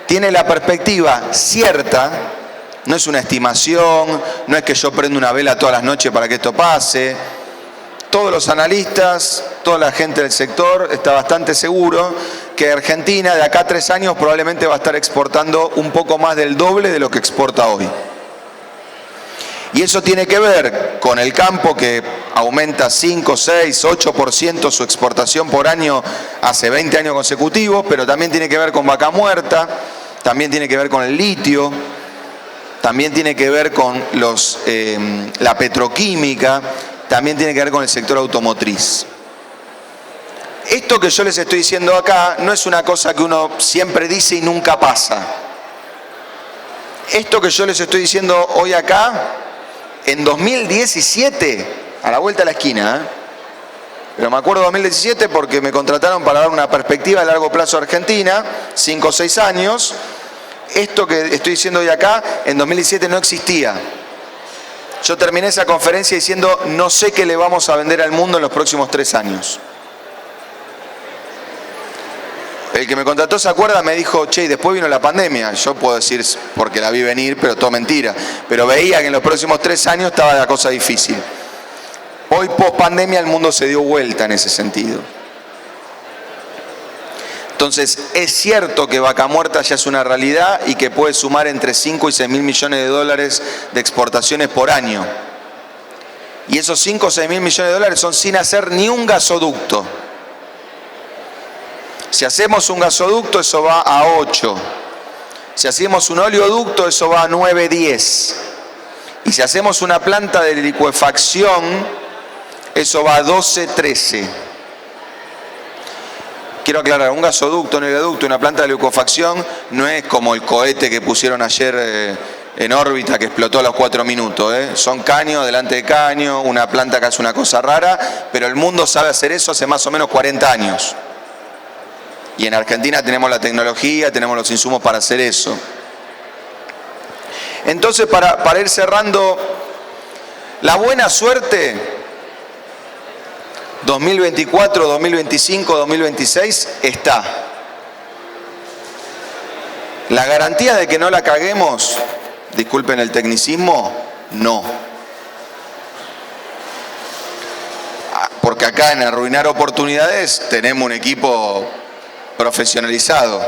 B: tiene la perspectiva cierta, no es una estimación, no es que yo prendo una vela todas las noches para que esto pase. Todos los analistas, toda la gente del sector está bastante seguro que Argentina de acá a 3 años probablemente va a estar exportando un poco más del doble de lo que exporta hoy. Y eso tiene que ver con el campo que aumenta 5, 6, 8% su exportación por año hace 20 años consecutivos, pero también tiene que ver con vaca muerta, también tiene que ver con el litio, también tiene que ver con la petroquímica, también tiene que ver con el sector automotriz. Esto que yo les estoy diciendo acá no es una cosa que uno siempre dice y nunca pasa. Esto que yo les estoy diciendo hoy acá, en 2017, a la vuelta de la esquina, pero me acuerdo de 2017 porque me contrataron para dar una perspectiva a largo plazo a Argentina, 5 o 6 años. Esto que estoy diciendo hoy acá, en 2017 no existía. Yo terminé esa conferencia diciendo, no sé qué le vamos a vender al mundo en los próximos 3 años. el que me contrató, ¿se acuerda? Me dijo, che, y después vino la pandemia. Yo puedo decir porque la vi venir, pero todo mentira. Pero veía que en los próximos 3 años estaba la cosa difícil. Hoy, post pandemia, el mundo se dio vuelta en ese sentido. Entonces, es cierto que Vaca Muerta ya es una realidad y que puede sumar entre 5 y 6 mil millones de dólares de exportaciones por año. Y esos 5 o 6 mil millones de dólares son sin hacer ni un gasoducto. Si hacemos un gasoducto, eso va a 8. Si hacemos un oleoducto, eso va a 9, 10. Y si hacemos una planta de licuefacción, eso va a 12, 13. Quiero aclarar, un gasoducto, un oleoducto, una planta de licuefacción no es como el cohete que pusieron ayer en órbita que explotó a los 4 minutos. Son caños delante de caño, una planta que hace una cosa rara, pero el mundo sabe hacer eso hace más o menos 40 años. Y en Argentina tenemos la tecnología, tenemos los insumos para hacer eso. Entonces, para ir cerrando, la buena suerte, 2024, 2025, 2026, está. La garantía de que no la caguemos, disculpen el tecnicismo, no. Porque acá en Arruinar Oportunidades tenemos un equipo profesionalizado.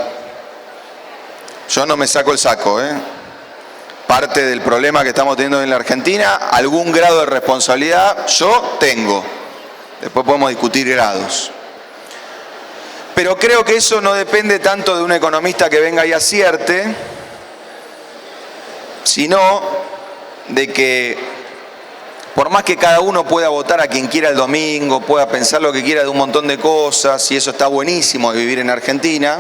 B: Yo no me saco el saco, Parte del problema que estamos teniendo en la Argentina, algún grado de responsabilidad yo tengo. Después podemos discutir grados. Pero creo que eso no depende tanto de un economista que venga y acierte, sino de que por más que cada uno pueda votar a quien quiera el domingo, pueda pensar lo que quiera de un montón de cosas, y eso está buenísimo de vivir en Argentina,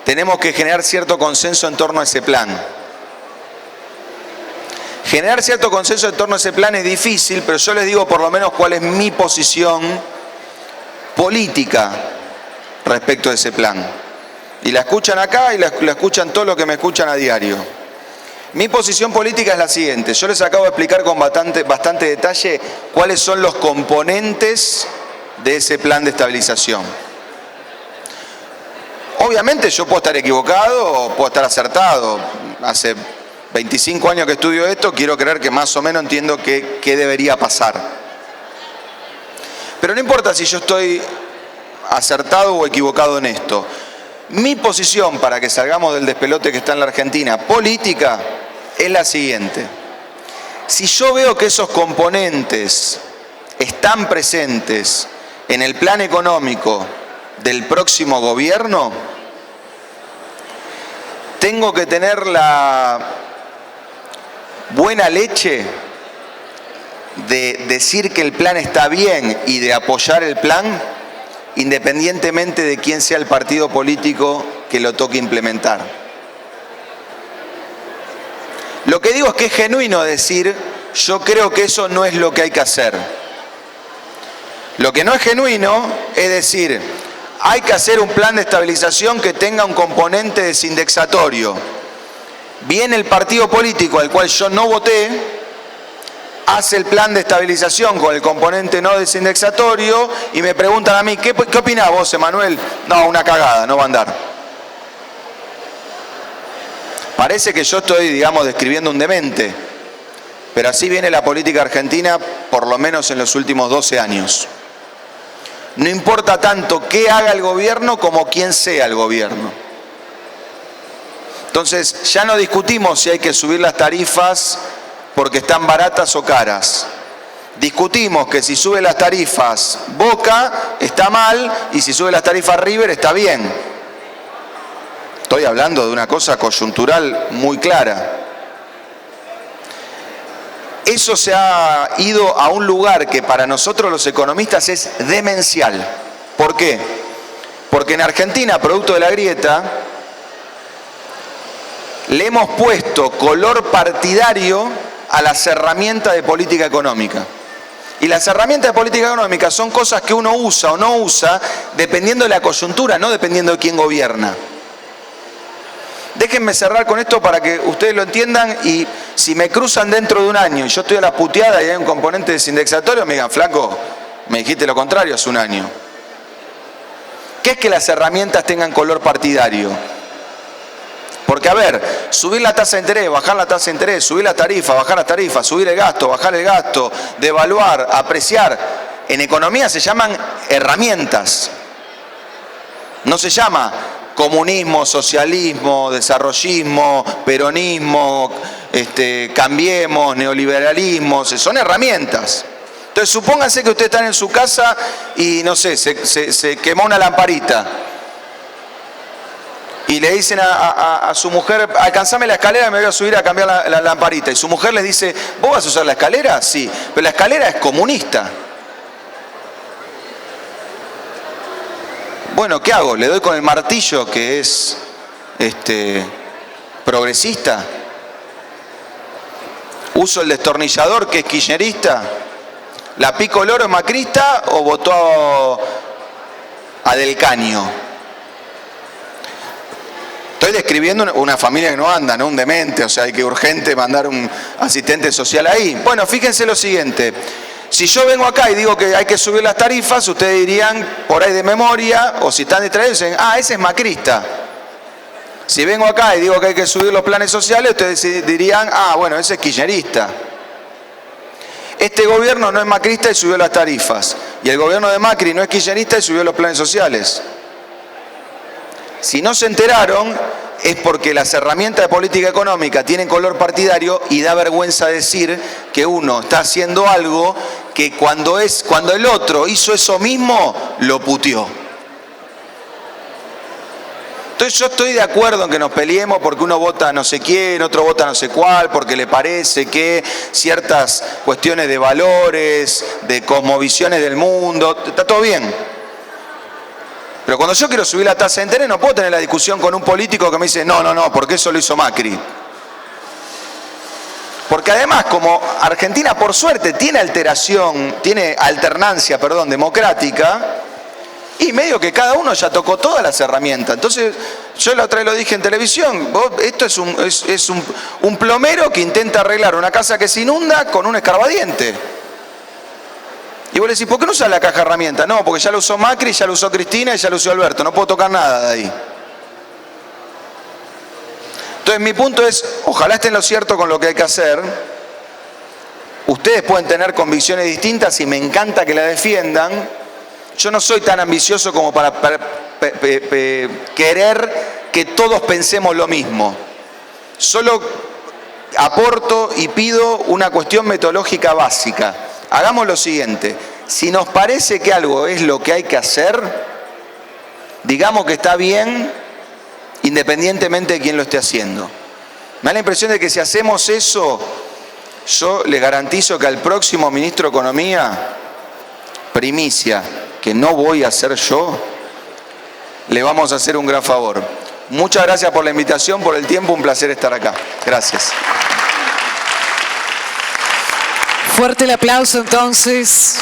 B: tenemos que generar cierto consenso en torno a ese plan. Generar cierto consenso en torno a ese plan es difícil, pero yo les digo por lo menos cuál es mi posición política respecto a ese plan. Y la escuchan acá y la escuchan todos los que me escuchan a diario. Mi posición política es la siguiente. Yo les acabo de explicar con bastante detalle cuáles son los componentes de ese plan de estabilización. Obviamente yo puedo estar equivocado o puedo estar acertado. Hace 25 años que estudio esto, quiero creer que más o menos entiendo qué debería pasar. Pero no importa si yo estoy acertado o equivocado en esto. Mi posición para que salgamos del despelote que está en la Argentina política es la siguiente. Si yo veo que esos componentes están presentes en el plan económico del próximo gobierno, tengo que tener la buena leche de decir que el plan está bien y de apoyar el plan, independientemente de quién sea el partido político que lo toque implementar. Lo que digo es que es genuino decir, yo creo que eso no es lo que hay que hacer. Lo que no es genuino es decir, hay que hacer un plan de estabilización que tenga un componente desindexatorio. Viene el partido político al cual yo no voté, hace el plan de estabilización con el componente no desindexatorio y me preguntan a mí, ¿qué opinás vos, Emanuel? No, una cagada, no va a andar. Parece que yo estoy, digamos, describiendo un demente, pero así viene la política argentina, por lo menos en los últimos 12 años. No importa tanto qué haga el gobierno como quién sea el gobierno. Entonces, ya no discutimos si hay que subir las tarifas porque están baratas o caras. Discutimos que si sube las tarifas Boca está mal y si sube las tarifas River está bien. Estoy hablando de una cosa coyuntural muy clara. Eso se ha ido a un lugar que para nosotros los economistas es demencial. ¿Por qué? Porque en Argentina, producto de la grieta, le hemos puesto color partidario a las herramientas de política económica. Y las herramientas de política económica son cosas que uno usa o no usa dependiendo de la coyuntura, no dependiendo de quién gobierna. Déjenme cerrar con esto para que ustedes lo entiendan y si me cruzan dentro de un año y yo estoy a la puteada y hay un componente desindexatorio, me digan, flaco, me dijiste lo contrario hace un año. ¿Qué es que las herramientas tengan color partidario? Porque, a ver, subir la tasa de interés, bajar la tasa de interés, subir la tarifa, bajar la tarifa, subir el gasto, bajar el gasto, devaluar, apreciar, en economía se llaman herramientas. No se llama comunismo, socialismo, desarrollismo, peronismo, cambiemos, neoliberalismo, son herramientas. Entonces, supónganse que ustedes están en su casa y, no sé, se quemó una lamparita. Y le dicen a su mujer, alcanzame la escalera, me voy a subir a cambiar la lamparita. Y su mujer les dice, ¿vos vas a usar la escalera? Sí, pero la escalera es comunista. Bueno, ¿qué hago? ¿Le doy con el martillo que es progresista? ¿Uso el destornillador que es kirchnerista? ¿La pico el oro macrista o votó a Del Caño? Estoy describiendo una familia que no anda, no un demente, o sea, hay que urgente mandar un asistente social ahí. Bueno, fíjense lo siguiente. Si yo vengo acá y digo que hay que subir las tarifas, ustedes dirían, por ahí de memoria, o si están distraídos, dicen, ese es macrista. Si vengo acá y digo que hay que subir los planes sociales, ustedes dirían, bueno, ese es kirchnerista. Este gobierno no es macrista y subió las tarifas. Y el gobierno de Macri no es kirchnerista y subió los planes sociales. Si no se enteraron, es porque las herramientas de política económica tienen color partidario y da vergüenza decir que uno está haciendo algo que cuando el otro hizo eso mismo, lo puteó. Entonces yo estoy de acuerdo en que nos peleemos porque uno vota no sé quién, otro vota no sé cuál, porque le parece que ciertas cuestiones de valores, de cosmovisiones del mundo, está todo bien. Pero cuando yo quiero subir la tasa de interés no puedo tener la discusión con un político que me dice no, porque eso lo hizo Macri. Porque además, como Argentina por suerte tiene alternancia democrática, y medio que cada uno ya tocó todas las herramientas. Entonces, yo la otra vez lo dije en televisión, esto es un plomero que intenta arreglar una casa que se inunda con un escarbadiente. Y vos le decís, ¿por qué no usas la caja de herramientas? No, porque ya lo usó Macri, ya lo usó Cristina y ya lo usó Alberto. No puedo tocar nada de ahí. Entonces mi punto es, ojalá estén lo cierto con lo que hay que hacer. Ustedes pueden tener convicciones distintas y me encanta que la defiendan. Yo no soy tan ambicioso como para querer que todos pensemos lo mismo. Solo aporto y pido una cuestión metodológica básica. Hagamos lo siguiente, si nos parece que algo es lo que hay que hacer, digamos que está bien, independientemente de quién lo esté haciendo. Me da la impresión de que si hacemos eso, yo les garantizo que al próximo ministro de Economía, primicia, que no voy a hacer yo, le vamos a hacer un gran favor. Muchas gracias por la invitación, por el tiempo, un placer estar acá. Gracias.
A: Fuerte el aplauso entonces.